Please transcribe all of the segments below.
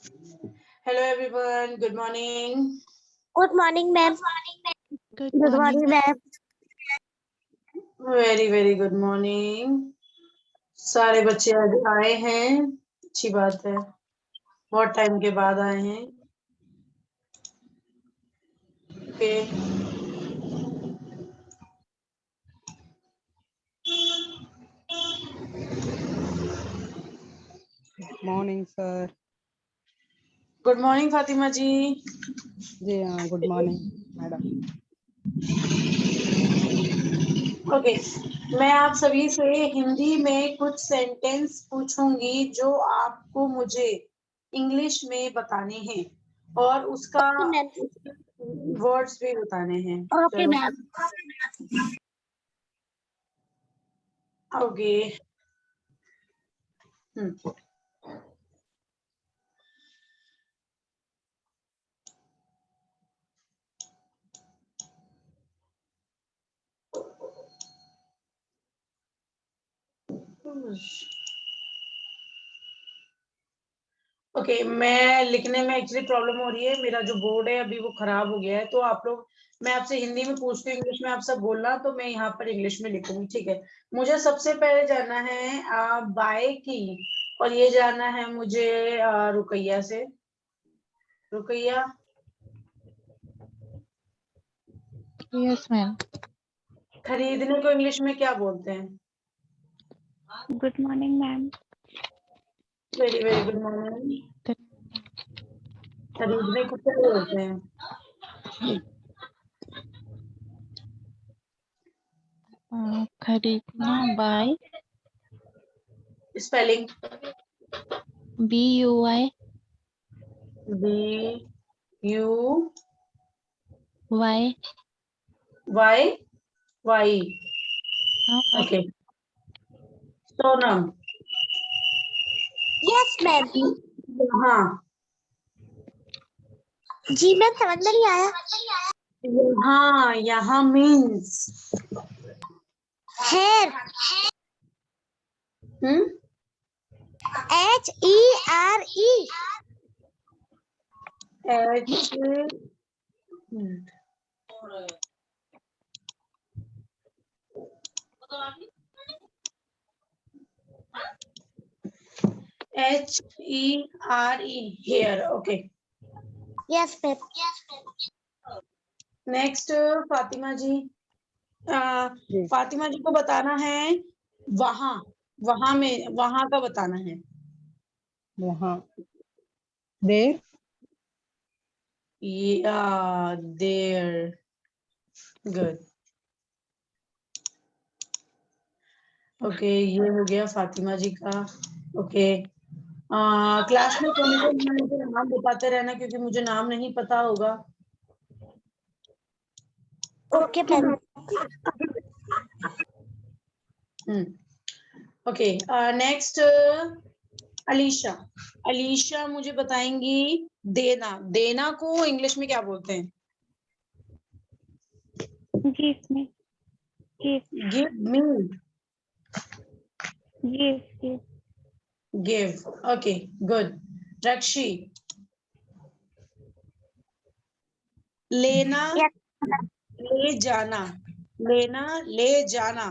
Hello everyone, good morning. Good morning, ma'am. Good Good morning. morning, ma'am. Very good morning. सारे बच्चे आज आए हैं, अच्छी बात है। बहुत टाइम के बाद आए हैं। Okay. Morning sir. Good morning Fatima ji. जी हाँ, गुड मॉर्निंग मैडम। ओके, मैं आप सभी से हिंदी में कुछ सेंटेंस पूछूंगी जो आपको मुझे इंग्लिश में बताने हैं और उसका वर्ड्स भी बताने हैं। Okay, ma'am. ओके। ओके, मैं लिखने में एक्चुअली प्रॉब्लम हो रही है। मेरा जो बोर्ड है अभी वो खराब हो गया है, तो आप लोग, मैं आपसे हिंदी में पूछती हूँ, इंग्लिश में आप सब बोलना, तो मैं यहाँ पर इंग्लिश में लिखूंगी, ठीक है। मुझे सबसे पहले जाना है बाय की, और ये जाना है मुझे रुकैया से। Ruqaiya, Yes, ma'am. खरीदने को इंग्लिश में क्या बोलते हैं? Good morning, ma'am. Very good morning. खरीदने को क्या बोलते हैं? खरीदना by spelling BUY BUY Y. Okay, Sonam. Yes, ma'am. हाँ, जी मैम, समझ में नहीं आया। हाँ, यहाँ means Hair. HERE. H HERE, hair. Okay. Yes, ma'am. Next Fatima ji. जी। फातिमा जी को बताना है वहां, वहां में, वहां का बताना है। वहाँ देर। देयर। गुड। ओके, ये हो गया फातिमा जी का। ओके, क्लास में कोई मुझे नाम बताते रहना, क्योंकि मुझे नाम नहीं पता होगा। Okay, ma'am. Okay, next Alisha. Alisha मुझे बताएंगी देना। देना को इंग्लिश में क्या बोलते हैं? give me give me. give give. Okay, good. Rakshi, लेना, Yes. ले जाना। लेना, ले जाना,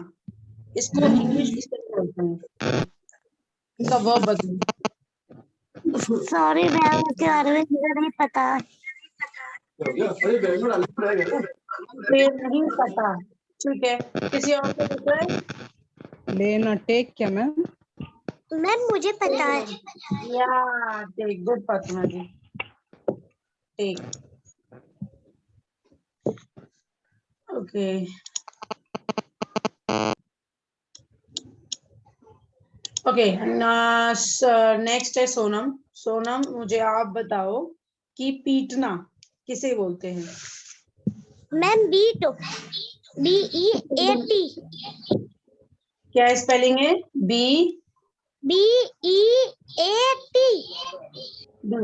इसको इंग्लिश में क्या बोलते हैं? इसका वर्ब बदलो। Sorry, मैम, उसके बारे में मुझे नहीं पता। फिर नहीं पता, ठीक है। किसी और को पता है? लेना टेक क्या मैम? मैम, मुझे पता है। या टेक। गुड फातिमा जी, टेक। Okay, okay. नेक्स्ट है सोनम। सोनम, मुझे आप बताओ कि पीटना किसे बोलते हैं? Ma'am, beat. BEAT. क्या स्पेलिंग है? B BEAT. B.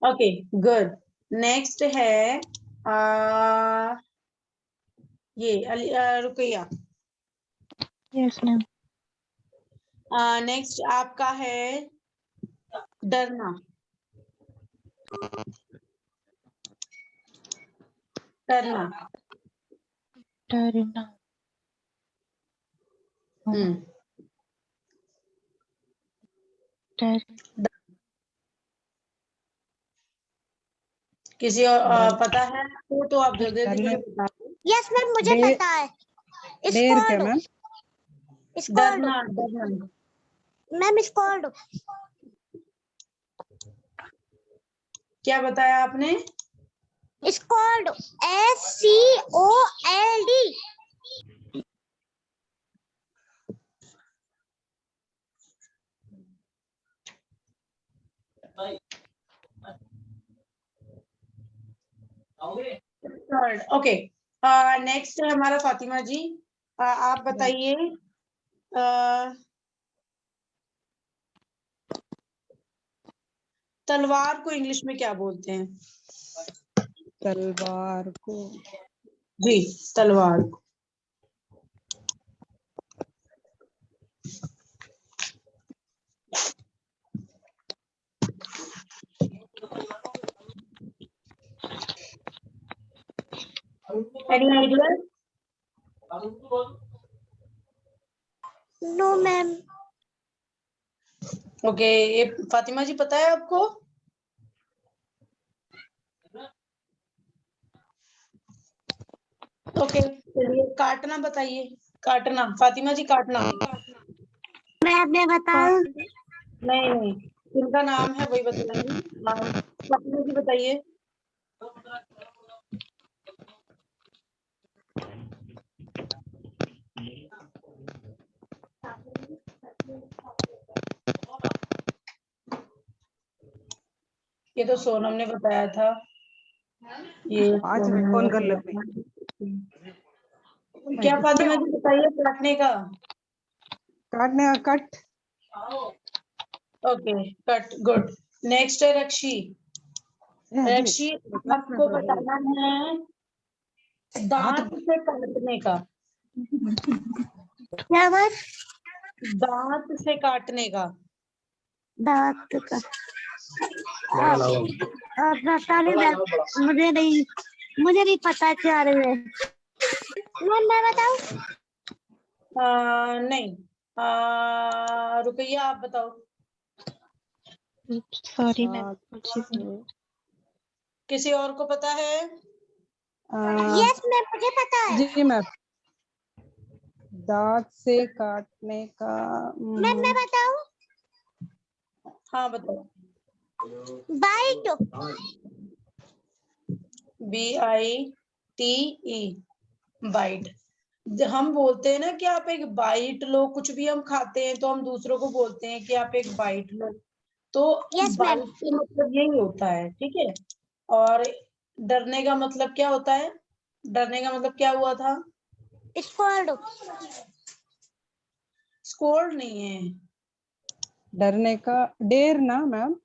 Okay, good. Next है ये रुकैया। Yes, ma'am. नेक्स्ट आपका है डरना। डरना। डरना। डर। किसी और पता है तो आप जल्दी जल्दी मुझे बता दो। यस मैम मुझे डे- पता है। डेर क्या मैम? डरना डरना। Ma'am scold. क्या बताया आपने? Scold SCOLD। ओके, नेक्स्ट है हमारा फातिमा जी। आप बताइए तलवार को इंग्लिश में क्या बोलते हैं? तलवार को जी, तलवार को। Any idea? No ma'am. Okay, ये फातिमा जी पता है आपको? ओके, चलिए काटना बताइए। काटना, फातिमा जी काटना। मैं बताऊं? नहीं नहीं, इनका नाम है वही बताइए। फातिमा जी बताइए। ये तो सोनम ने बताया था। ये 5 मिनट फोन कर लेते। क्या फातिमा जी बताइए काटने का। काटने का cut. Okay, cut, good. Next है रक्षी। रक्षी, आपको बताना है दांत से काटने का। क्या बात? दांत से काटने का। दांत का पता नहीं मैम, मुझे नहीं पता क्या रहे हैं। मैम मैं बताऊं? नहीं, रुकैया आप बताओ। Sorry ma'am. किसी और को पता है? यस मैम मुझे पता है। जी मैम, दांत से काटने का। मैम मैं बताऊं? हाँ बताओ। बाइट। BITE, bite. हम बोलते हैं ना कि आप एक बाइट लो, कुछ भी हम खाते हैं तो हम दूसरों को बोलते हैं कि आप एक बाइट लो। तो Yes, बाइट ma'am. का मतलब यही होता है, ठीक है। और डरने का मतलब क्या होता है? डरने का मतलब क्या हुआ था? स्कॉल्ड। स्कोल्ड नहीं है। डरने का डेर ना मैम?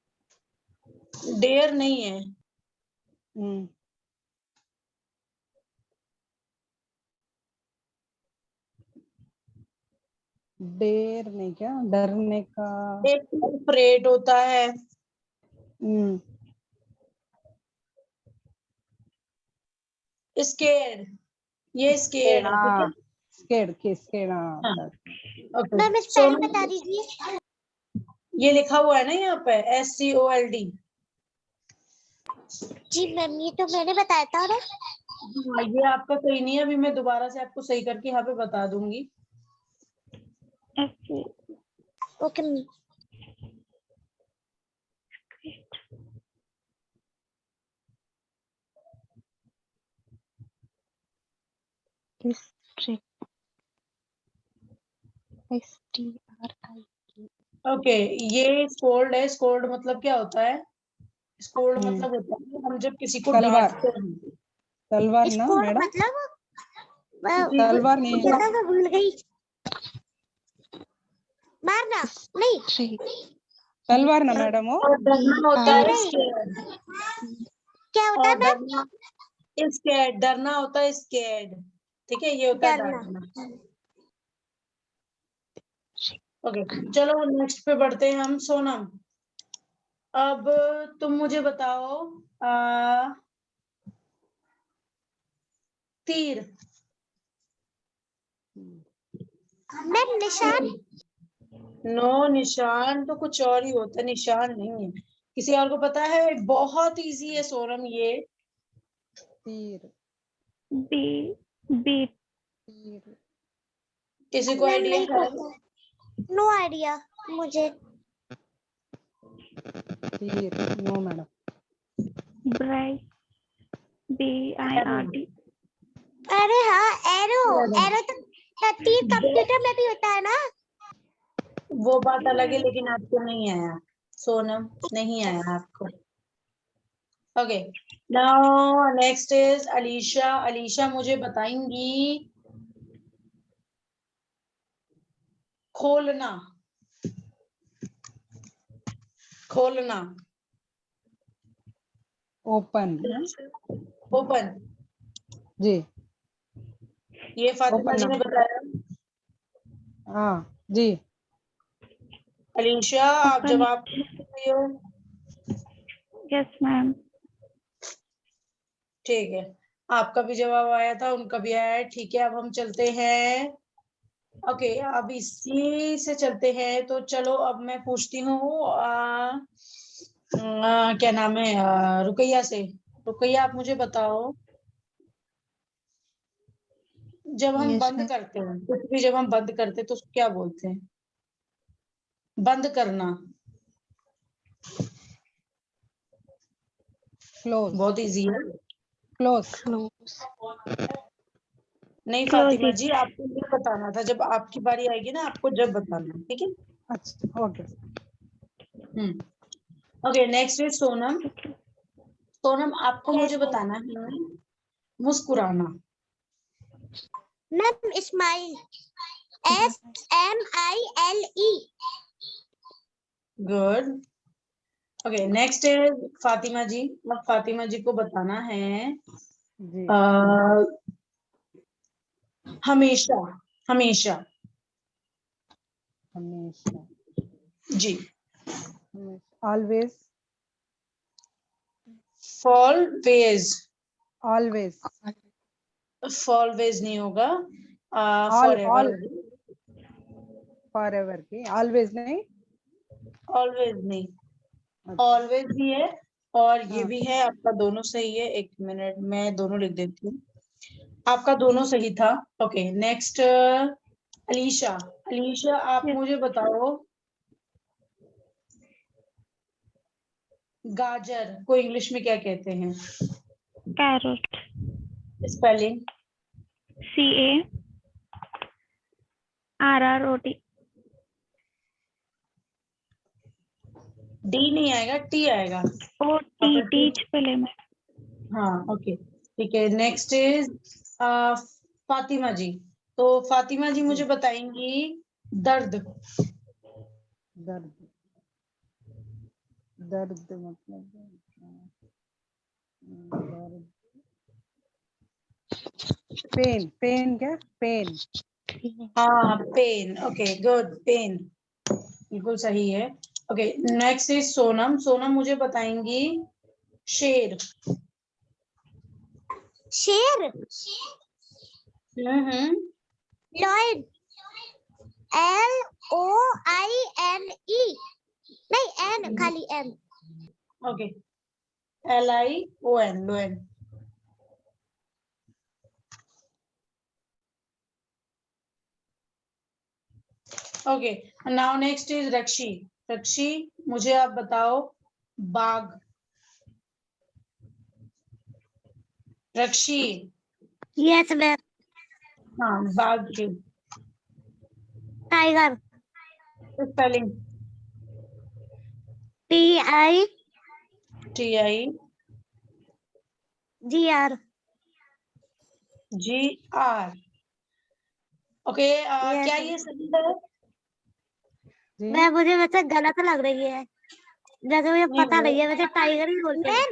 डेयर नहीं है। डेर नहीं, क्या डरने का? एक अफ्रेड होता है। स्केर्ड, ये स्केर्ड है, ठीक है। स्केर्ड की स्केर्ड। हाँ, ओके। मैम स्पेलिंग बता दीजिए। ये लिखा हुआ है ना यहाँ पे SCOLD। जी मैम ये तो मैंने बताया था ना। हाँ, ये आपका सही नहीं है, अभी मैं दोबारा से आपको सही करके यहाँ पे बता दूंगी। Okay ma'am. ओके, ये स्कोल्ड है। स्कोल्ड मतलब क्या होता है? स्कोल्ड मतलब होता है हम जब किसी को तलवार। डांटते हैं। तलवार ना स्कॉल्ड मैडम? मतलब तलवार नहीं है क्या क्या? था मैं भूल गई। मारना नहीं। तलवार ना मैडम वो? और डरना होता है नहीं। स्केर्ड। क्या होता है और मैम? डरना स्केर्ड, डरना होता है स्केर्ड, ठीक है। ये होता है डरना। डांटना। ओके, चलो नेक्स्ट पे बढ़ते हैं हम। सोनम, अब तुम मुझे बताओ तीर। मैम निशान। नो, निशान तो कुछ और ही होता है, निशान नहीं है। किसी और को पता है? बहुत इजी है सोनम ये। तीर बी बीट तीर किसी को मैम आइडिया नहीं है? पता, नो आइडिया मुझे। तीर नो मैडम। Bright BIRT। अरे हाँ, एरो। एरो तो तीर कंप्यूटर में भी होता है ना। वो बात अलग है, लेकिन आपको नहीं आया सोनम, नहीं आया आपको। Okay, now next is Alisha. Alisha मुझे बताएंगी खोलना। खोलना, ओपन। ओपन। जी ये फातिमा ओपन जी ना। ने बताया। हाँ जी। अलीशा आप ओपन। जवाब दे रही हो? Yes ma'am. ठीक है, आपका भी जवाब आया था, उनका भी आया है। ठीक है, अब हम चलते हैं। ओके, अब इसी से चलते हैं। तो चलो अब मैं पूछती हूँ क्या नाम है, रुकैया से। रुकैया आप मुझे बताओ, जब हम यस बंद मैम। करते हैं कुछ भी, जब हम बंद करते हैं तो उसको क्या बोलते हैं? बंद करना। क्लोज बहुत इजी है। क्लोज। क्लोज। नहीं क्लोज फातिमा इट। जी, आपको ये बताना था, जब आपकी बारी आएगी ना आपको जब बताना, ठीक है? अच्छा okay. Okay, next is Sonam. Sonam आपको यस मुझे बताना है मुस्कुराना। Ma'am smile, SMILE। Good. Okay, next is Fatima ji. अब फातिमा जी को बताना है जी हमेशा। हमेशा। हमेशा जी। ऑलवेज फॉलवेज। ऑलवेज फॉलवेज नहीं होगा, all for ever. All for ever की ऑलवेज नहीं। ऑलवेज नहीं, अच्छा ऑलवेज भी है और ये हाँ भी है। आपका दोनों सही है। एक मिनट, मैं दोनों लिख देती हूँ। आपका दोनों सही था। Okay, next Alisha. अलीशा आप यस। मुझे बताओ गाजर को इंग्लिश में क्या कहते हैं? कैरोट। स्पेलिंग। CARROT। डी नहीं आएगा, टी आएगा। ओ टी आपका टी। टीच पहले में। हाँ ओके, ठीक है। नेक्स्ट इज फातिमा जी। तो फातिमा जी जी मुझे बताएंगी दर्द। दर्द दर्द मतलब दर्द पेन पेन क्या पेन। हाँ पेन। ओके गुड, पेन बिल्कुल सही है। Okay, next is Sonam. Sonam मुझे बताएंगी शेर। शेर, हम्म। Lion, LOINE। नहीं, एन, खाली N. Okay, LION, loan. Okay, now next is Rakshi. Rakshi मुझे आप बताओ बाघ। रक्षी। Yes ma'am. हाँ, बाघ की tiger, spelling. TIGR। TIGR। Okay, क्या यस ये सही है? जी मैम, मुझे वैसे गलत लग रही है, जैसे मुझे नहीं पता नहीं है, वैसे टाइगर ही बोलते हैं।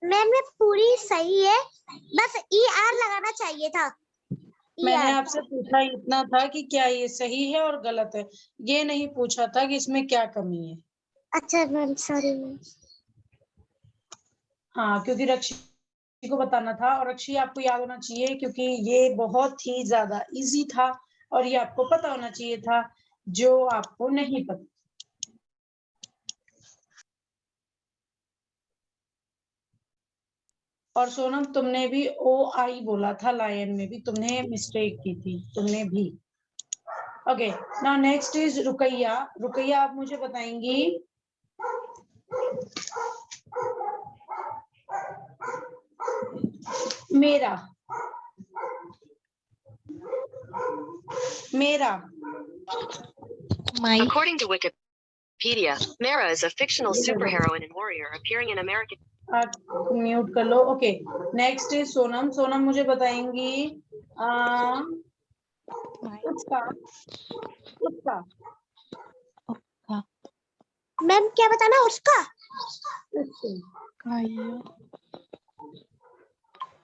मैम ये पूरी सही है, बस ER लगाना चाहिए था। मैंने ER। आपसे पूछा इतना था कि क्या ये सही है और गलत है, ये नहीं पूछा था कि इसमें क्या कमी है। अच्छा मैम, सॉरी मैम। हाँ, क्योंकि रक्षी को बताना था, और रक्षी आपको याद होना चाहिए क्योंकि ये बहुत ही ज्यादा इजी था और ये आपको पता होना चाहिए था, जो आपको नहीं पता। और सोनम, तुमने भी OI बोला था, लायन में भी तुमने मिस्टेक की थी, तुमने भी। Okay, now next is Rukaiya. Rukaiya, आप मुझे बताएंगी मेरा। मेरा। According to Wikipedia, Mera is a fictional superheroine and warrior appearing in American. आप म्यूट कर लो। Okay, next is Sonam. Sonam मुझे बताएंगी उसका। उसका। मैम क्या बताना उसका?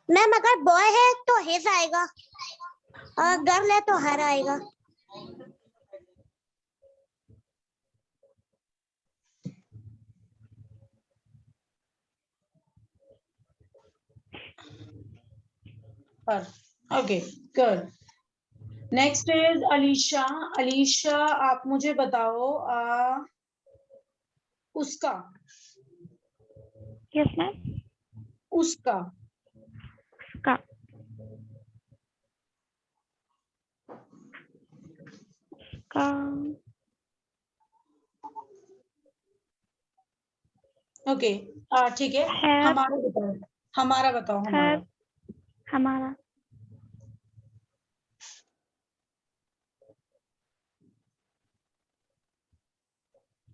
मैम अगर बॉय है तो हिज आएगा, और गर्ल है तो हर आएगा। Okay, good. Next is Alisha. Alisha, आप मुझे बताओ उसका। Yes, ma'am. उसका। Ska. Ska. ओके, ठीक है। है। हमारा बताओ। हमारा बताओ। हमारा। है। हमारा।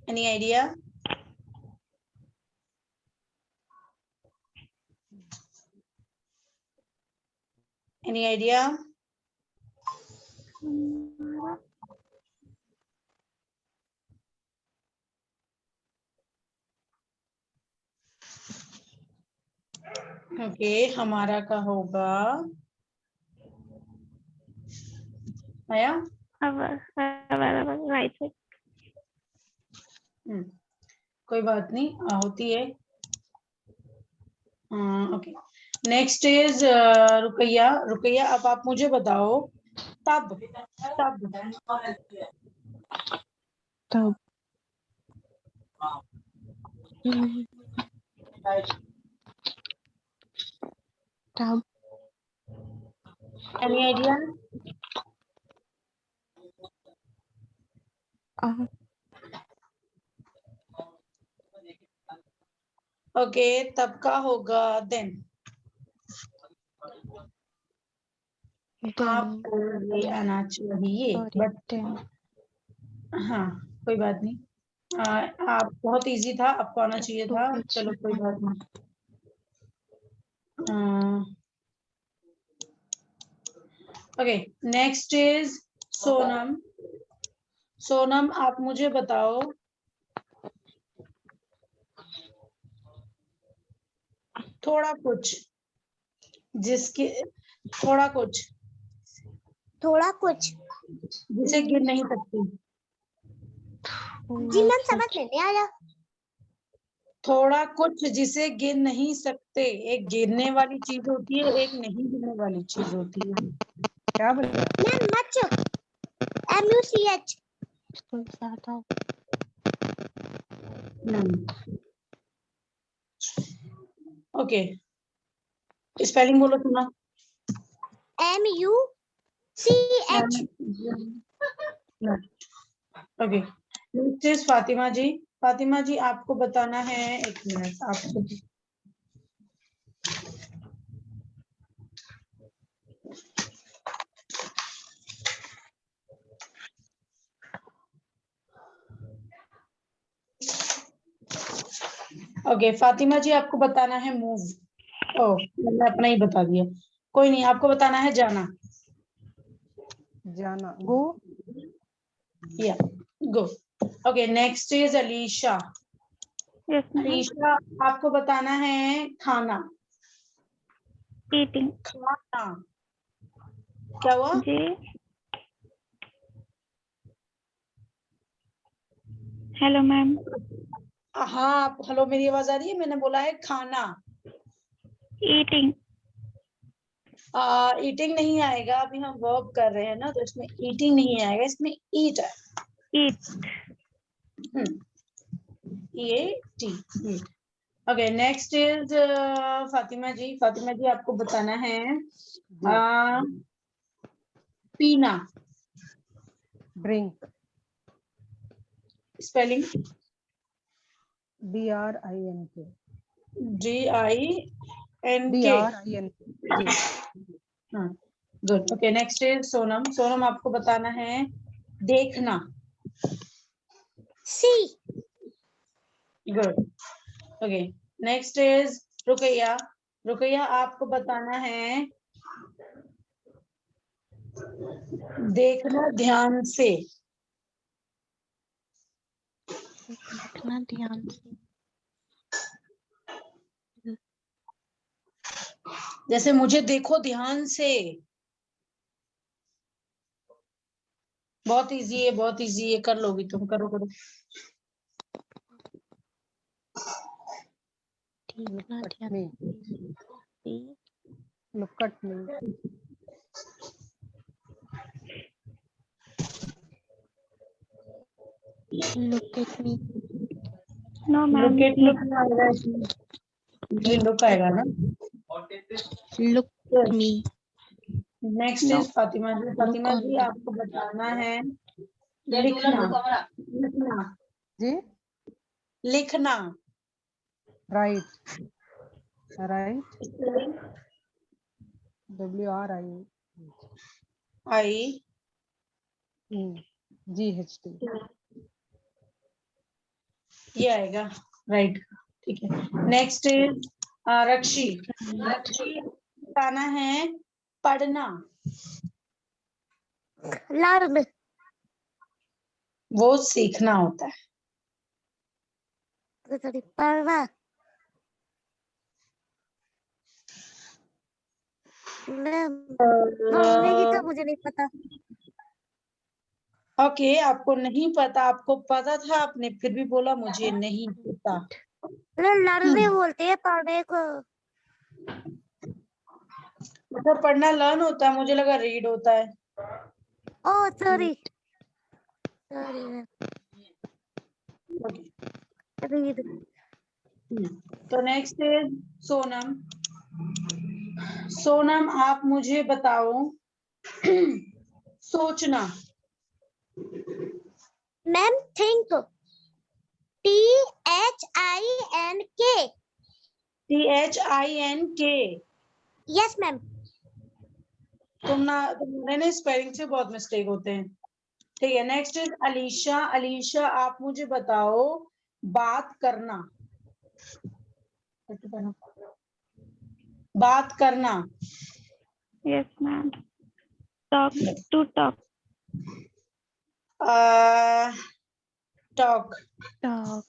Any idea? Any idea? हमारा। ओके, हमारा का होगा आया। Right. कोई बात नहीं, होती है। Okay, next is Rukaiya. Rukaiya, अब आप मुझे बताओ तब। तब। तब। तब। Any idea? ओके, तब का होगा देन। आपको ये आना चाहिए, बट हाँ, कोई बात नहीं। आप बहुत इजी था, आपको आना चाहिए था। चलो कोई बात नहीं। Okay, next is Sonam. Sonam, आप मुझे बताओ थोड़ा कुछ जिसके थोड़ा कुछ थोड़ा कुछ जिसे गिन नहीं सकती। जी मैम समझ में नहीं आया। थोड़ा कुछ जिसे गिन नहीं सकते। एक गिनने वाली चीज होती है, एक नहीं गिनने वाली चीज होती है। क्या बोला? Ma'am much, MUCH। Okay, spelling बोलो सुना। MUCH। Okay, next is Fatima ji. Fatima ji, आपको बताना है, एक मिनट आपको। ओके, फातिमा जी, आपको बताना है मूव। ओह, मैंने अपना ही बता दिया। कोई नहीं, आपको बताना है जाना। जाना। गो। या go. Okay, next is Alisha. Yes, ma'am. Alisha, आपको बताना है खाना। Eating. खाना। क्या हुआ? जी। Hello ma'am. हाँ, हेलो, मेरी आवाज आ रही है? मैंने बोला है खाना। eating, ईटिंग नहीं आएगा, अभी हम वर्ब कर रहे हैं ना, तो इसमें ईटिंग नहीं आएगा, इसमें ईट है। eat, EAT। Okay, next is Fatima ji. Fatima ji आपको बताना है पीना, drink, spelling DRINK, DINK। DRINK, जी। हाँ, good. Okay, next is Sonam. Sonam आपको बताना है देखना। See. Good. Okay, next is Rukaiya. Rukaiya आपको बताना है देखना ध्यान से। देखना ध्यान से, जैसे मुझे देखो ध्यान से, बहुत इजी है, बहुत इजी है, कर लोगी तुम, करो करो। देखना Look at ध्यान me, से, look at me, look at me, no ma'am, look at look आएगा इसमें, ये लुक आएगा ना। look me, next no, is Fatima ji. Fatima ji only, आपको बताना है लिखना। लिखना, जी। लिखना। Right, right, WRIGHT, ये आएगा, राइट, ठीक है। Next is Rakshi. रक्षी बताना है पढ़ना। लर्न। वो सीखना होता है। पढ़ना। अंग्रेजी तो मुझे नहीं पता। ओके, आपको नहीं पता, आपको पता था, आपने फिर भी बोला मुझे नहीं पता। लर्न बोलते हैं पढ़ने को। मतलब पढ़ना लर्न होता है, मुझे लगा रीड होता है। Oh sorry, sorry ma'am, read. तो नेक्स्ट इज सोनम। सोनम आप मुझे बताओ सोचना। Ma'am think, THINK। THINK। Yes ma'am. तुम्हारे ना स्पेलिंग से बहुत मिस्टेक होते हैं। ठीक है, नेक्स्ट इज अलीशा। अलीशा आप मुझे बताओ बात करना। बात करना। yes ma'am, talk, to talk, talk. talk,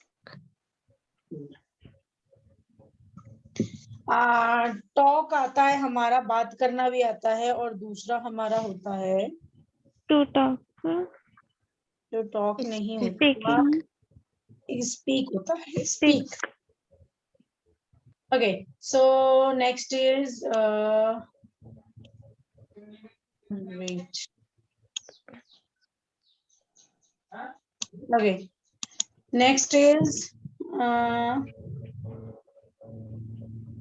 talk आता है हमारा, बात करना भी आता है, और दूसरा हमारा होता है to talk, जो टॉक नहीं होता, speaking, स्पीक होता है, speak, speak. Okay, so next is wait. Okay, next is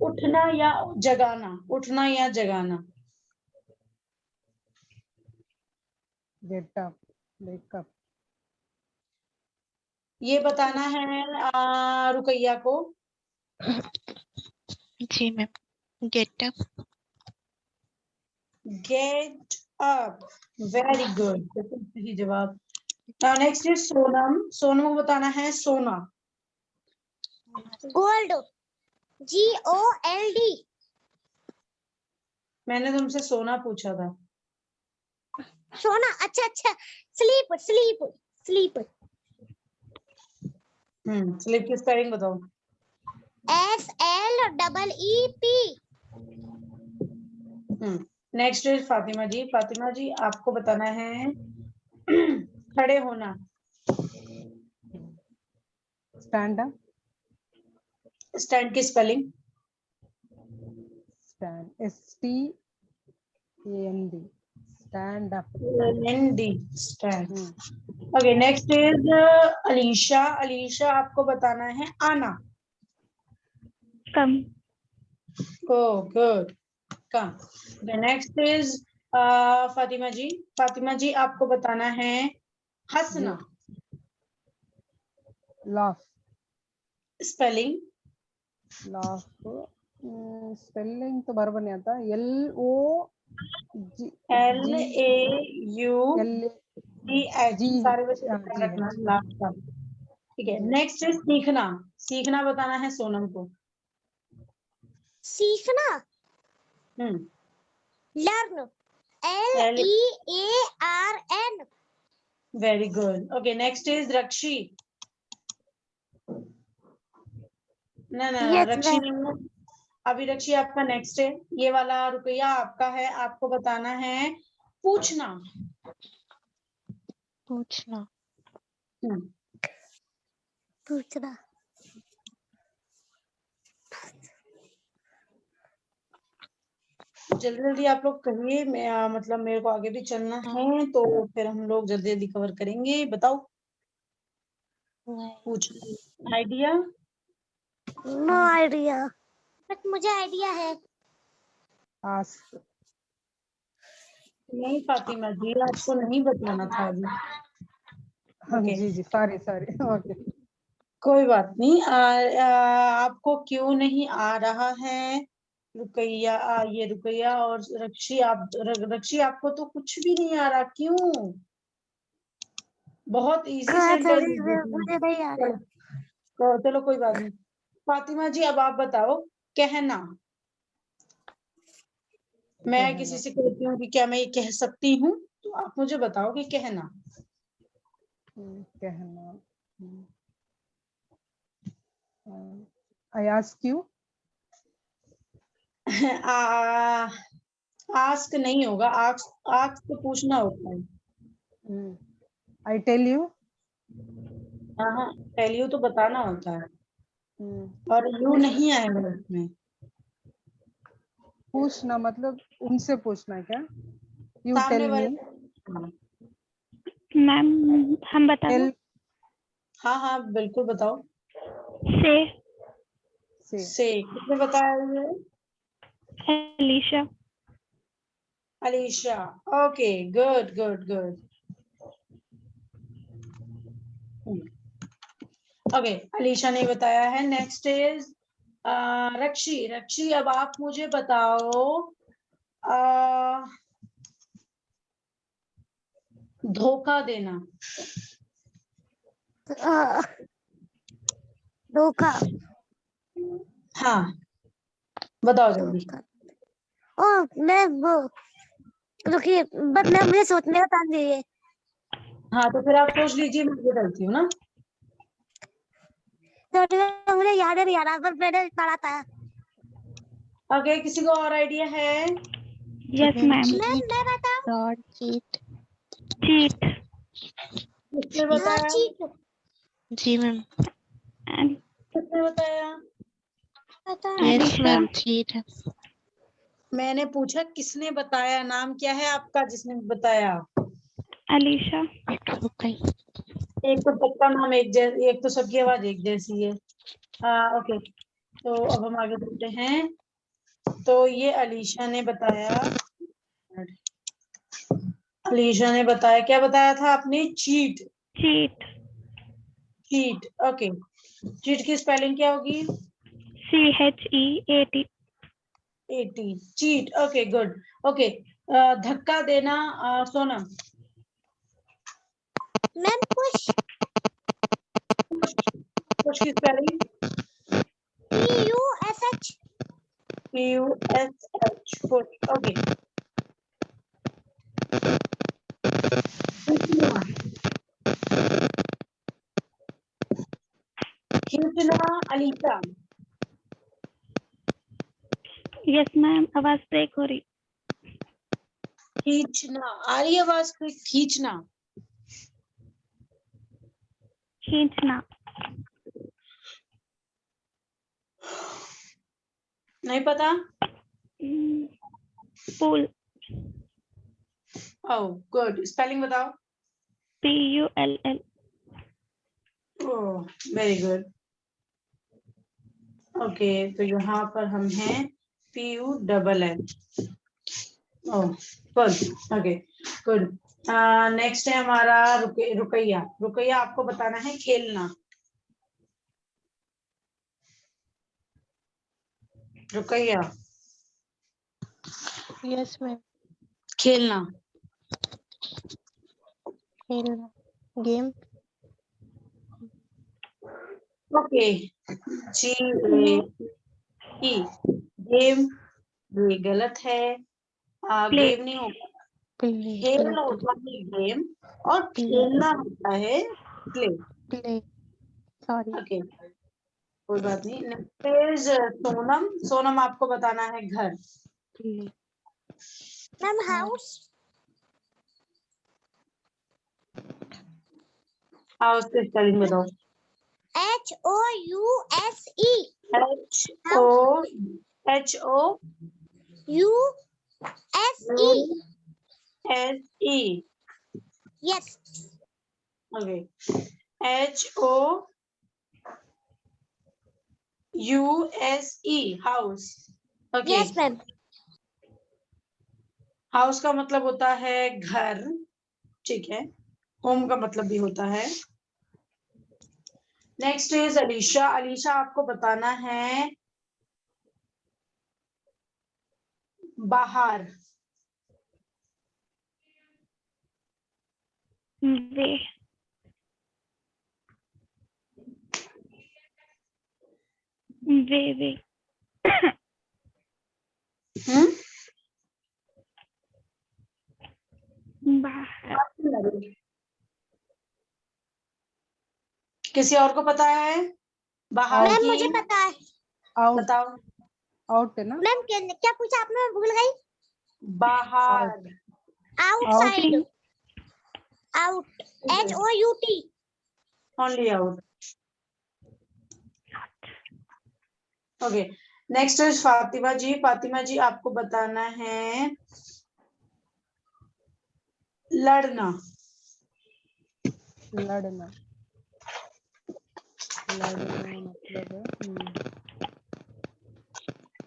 उठना या जगाना। उठना या जगाना। get up, wake up, ये बताना है रुकैया को। जी ma'am, get up, get up, very good, सही जवाब। Next is Sonam. सोनम को बताना है सोना। Gold, GOLD। मैंने तुमसे सोना पूछा था। सोना, अच्छा अच्छा। Sleep, sleep, sleep. स्लीप की स्पेलिंग बताओ। SLEEP। Next is Fatima ji. Fatima ji आपको बताना है खड़े होना। stand up, स्टैंड की spelling. stand. STAND. Stand up. ND stand. Hmm. Okay, next is Alisha. Alisha, आपको बताना है आना. Come. Oh, good. Come. The next is Fatima ji. Fatima ji, आपको बताना है हंसना. Laugh. Spelling. Laugh. Spelling तो बराबर नहीं आता. LOG. LAUGH. सारे बच्चे ध्यान रखना लास्ट का. ठीक है. नेक्स्ट is सीखना. सीखना बताना है सोनम को. सीखना learn LEARN. Very good. Okay, next is Rakshi. ना Yes, रक्षी ma'am. नहीं है. अभी रक्षी आपका नेक्स्ट है. ये वाला रुपया आपका है. आपको बताना है पूछना. पूछना. पूछना. जल्दी जल्दी आप लोग कहिए. मैं मतलब मेरे को आगे भी चलना है, तो फिर हम लोग जल्दी जल्दी कवर करेंगे. बताओ. पूछना. आइडिया. No idea. बट मुझे आइडिया है. Ask. नहीं फातिमा जी, आपको नहीं बताना था अभी. Okay. जी sorry. Okay. कोई बात नहीं. आपको क्यों नहीं आ रहा है रुकैया. ये रुकैया और रक्षी. रक्षी आपको तो कुछ भी नहीं आ रहा. क्यों? बहुत इजी सेंटेंस. मुझे नहीं आ रहा. चलो कोई बात नहीं. फातिमा जी, अब आप बताओ. कहना. मैं किसी से कहती हूँ कि क्या मैं ये कह सकती हूँ, तो आप मुझे बताओ कि कहना. कहना. I ask you. आस्क नहीं होगा. आस्क तो पूछना होता है. I tell you. हाँ, टेल यू तो बताना होता है. और यू नहीं आएगा उसमें. पूछना मतलब उनसे पूछना क्या? You सामने tell वाले. me. मैम हम बता दो. हाँ बिल्कुल बताओ. से. किसने बताया ये? Alisha. Alisha. Okay, good. Okay, Alisha ने बताया है. Next is Rakshi. अब आप मुझे बताओ. धोखा देना. धोखा. हाँ, बताओ जल्दी. मैं वो रुकिए. बट मैं मुझे सोचने का टाइम दीजिए. हाँ, तो फिर आप सोच लीजिए. मैं ये करती हूँ ना. तो मुझे याद नहीं आ रहा, पर मैंने पढ़ा था. ओके, किसी को और आइडिया है? Yes ma'am. मैं बताऊं. चीट. किसने बताया? जी मैम. किसने बताया? Yes ma'am. चीट. मैंने पूछा किसने बताया. नाम क्या है आपका जिसने बताया? अलीशा. एक तो सबका नाम एक तो सबकी आवाज एक जैसी है. ओके, तो अब हम आगे बढ़ते हैं. तो ये अलीशा ने बताया. क्या बताया था आपने? चीट. ओके. चीट की स्पेलिंग क्या होगी? CHEAT. Cheat. Okay, good. Okay, धक्का देना. सोनम. Ma'am push. पुश की spelling? PUSH. PUSH. Push. Okay. खींचना. अलीशा. Yes ma'am. आवाज ब्रेक हो रही. खींचना. आ रही आवाज? खींचना. नहीं पता. Pool. Oh, good. Spelling बताओ. Pull. Oh, very good. Okay, तो यहाँ पर हम हैं PULL. Oh, good. Okay, good. Next है हमारा रुकैया. रुकैया आपको बताना है खेलना. रुकैया. Yes, ma'am. खेलना. खेलना. Game. ओके. GAME. गेम. ये गलत है. Play. गेम नहीं होगा. Play. खेल होता है गेम और खेलना होता है प्ले. Play. Sorry. ओके, कोई बात नहीं. Next is Sonam. सोनम आपको बताना है घर. Play. Ma'am house. हाउस की स्पेलिंग बताओ. HOUSE. HOUSE. Yes. Okay. HOUSE. House. Okay. Yes, ma'am. House का मतलब होता है घर. ठीक है. होम का मतलब भी होता है. Next is Alisha. अलीशा आपको बताना है बाहर. Way. Way. बाहर. किसी और को पता है बाहर मैम की? मुझे पता है. आउट. बताओ. आउट है ना. मैम क्या पूछा आपने, मैं भूल गई. बाहर. Outside. Out. HOUT. Only out. Okay. Next is Fatima ji. Fatima ji आपको बताना है लड़ना. लड़ना. लड़ना मतलब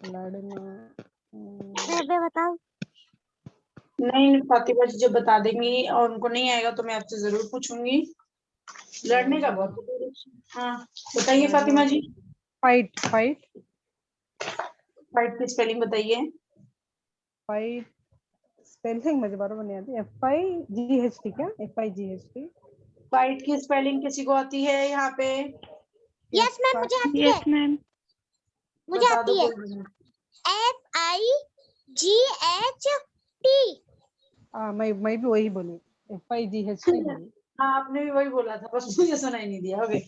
लड़ना. मैं बताओ. नहीं, फातिमा जी जब बता देंगी और उनको नहीं आएगा तो मैं आपसे जरूर पूछूंगी. लड़ने का बहुत. हाँ, बताइए फातिमा जी. फाइट. फाइट. फाइट की स्पेलिंग बताइए. फाइट स्पेलिंग मुझे बराबर नहीं आती. FIGHT. क्या FIGHT? फाइट की स्पेलिंग किसी को आती है यहाँ पे? यस मैम मुझे आती है. Yes, ma'am. मुझे बता दो आती है. कोई भी. FIGHT. मैं भी वही बोली. FIGHT बोली. हाँ, आपने भी वही बोला था, बस मुझे सुनाई नहीं दिया. Okay.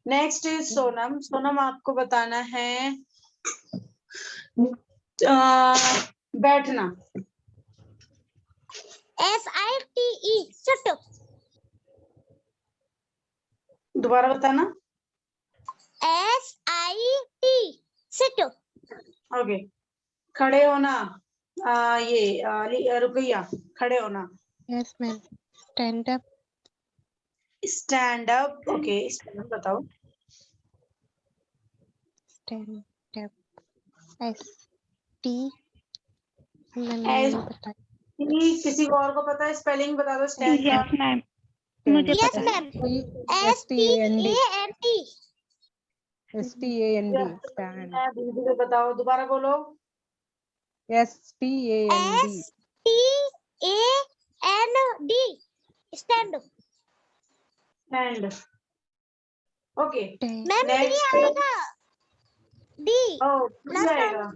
Next is Sonam. Sonam आपको बताना है बैठना. SITE. सिट. दोबारा बताना. SIT. सिट. ओके. खड़े होना. ये रुकैया. खड़े होना. Yes, ma'am. Stand up. Stand up. Okay, stand बताओ. Stand up. ST. मैंने S- नहीं पता. किसी को और को पता है? स्पेलिंग बता दो स्टैंड का. Yes, ma'am. मुझे यस पता है. मैम. STAND. STAND. stand. दीदी को बताओ. दोबारा बोलो. STAND. STAND. Stand. Stand. Okay. Ma'am ये नेक्स्ट. आएगा. D. ओह, Last आएगा.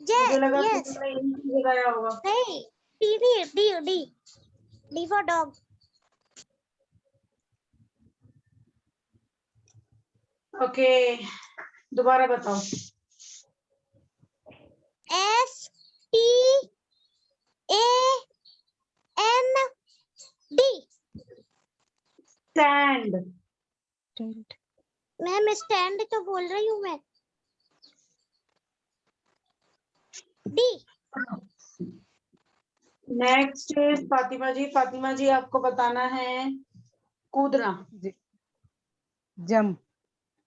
J. मुझे लगा Yes. तुमने लगाया होगा. नहीं. D for dog. ओके, दोबारा बताओ. STAND. Stand. Stand. Ma'am stand तो बोल रही हूँ मैं. डी। नेक्स्ट फातिमा जी। फातिमा जी आपको बताना है कूदना। Jump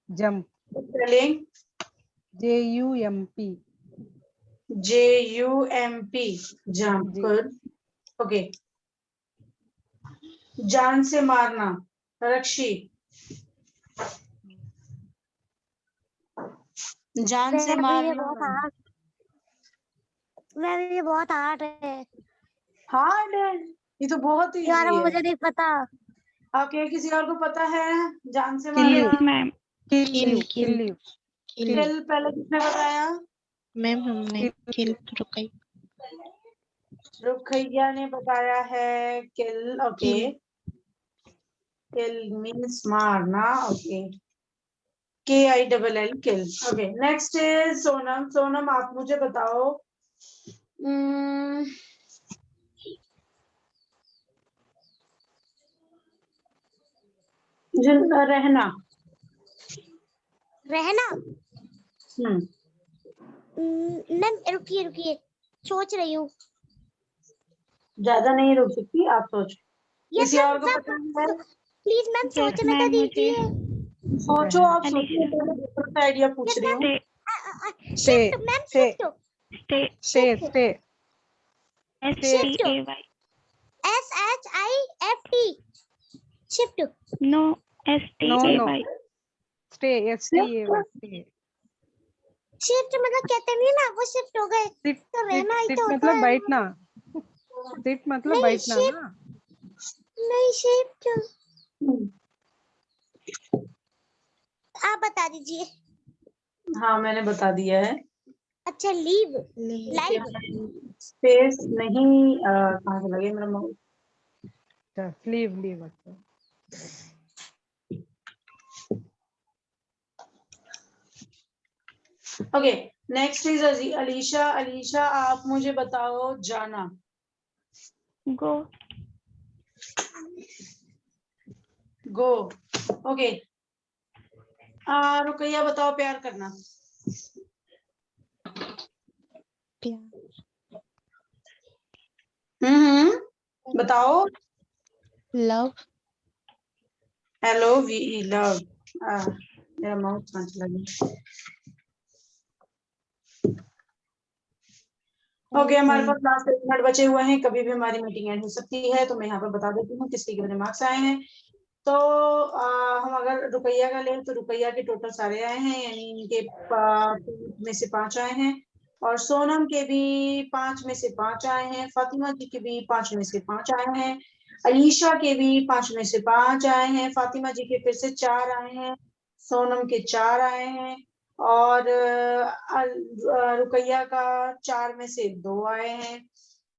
jump spelling JUMP JUMP jump. जी। गुड। ओके। जान से मारना रक्षी। जान से ये मारना बहुत हार्ड, ये बहुत हार्ड है हार्ड है, ये तो बहुत यार, इजी है। मुझे नहीं पता। ओके, किसी और को पता है जान से किल यू मारना? Ma'am. Kill you kill kill you kill पहले किसने बताया? मैम हमने किल रुकाई। रुखैया ने बताया है किल। ओके, किल मीन्स मारना। Okay, KILL kill. Okay, next is Sonam. Sonam आप मुझे बताओ रहना। रहना। हम्म मैम रुकिए रुकिए, सोच रही हूँ। ज्यादा नहीं रुक सकती, आप सोच। यस किसी और को मैम, पता है? प्लीज मैम सोचने तो मैम मुझे दीजिए। सोचो, आप सोचिए, अलीशा। पहले दूसरा सा आइडिया पूछ रही हूँ। Shift ma'am, shift. Stay stay shift. STAY। SHIFT shift. No no STAY। Stay STAY shift मतलब कहते नहीं ना, वो शिफ्ट हो गए सिट तो रहना ही सिट तो होता मतलब है। बैठना। सिट मतलब नहीं, बैठना शिफ्ट ना। नहीं, शिफ्ट। आप बता दीजिए। हाँ, मैंने बता दिया है। अच्छा, लीव, लाइव। स्पेस नहीं, कहाँ से लगे मेरा माउस? लीव लीव अच्छा। Okay, next is Alisha. Alisha आप मुझे बताओ जाना। गो गो। ओके, रुकैया बताओ प्यार करना। बताओ। Love LOVE love. मेरा माउस कहाँ चला गया? ओके, हमारे पास लास्ट 1 मिनट बचे हुए हैं, कभी भी हमारी मीटिंग एंड हो सकती है, तो मैं यहाँ पर बता देती हूँ किसके कितने मार्क्स आए हैं। तो हम अगर रुपया का लें तो रुपया के टोटल सारे आए हैं, यानी इनके 5 में से 5 आए हैं, और सोनम के भी 5 में से 5 आए हैं, फातिमा जी के भी 5 में से 5 आए हैं, अलीशा के भी 5 में से 5 आए हैं, फातिमा जी के फिर से 4 आए हैं, सोनम के 4 आए हैं, और रुकैया का 4 में से 2 आए हैं,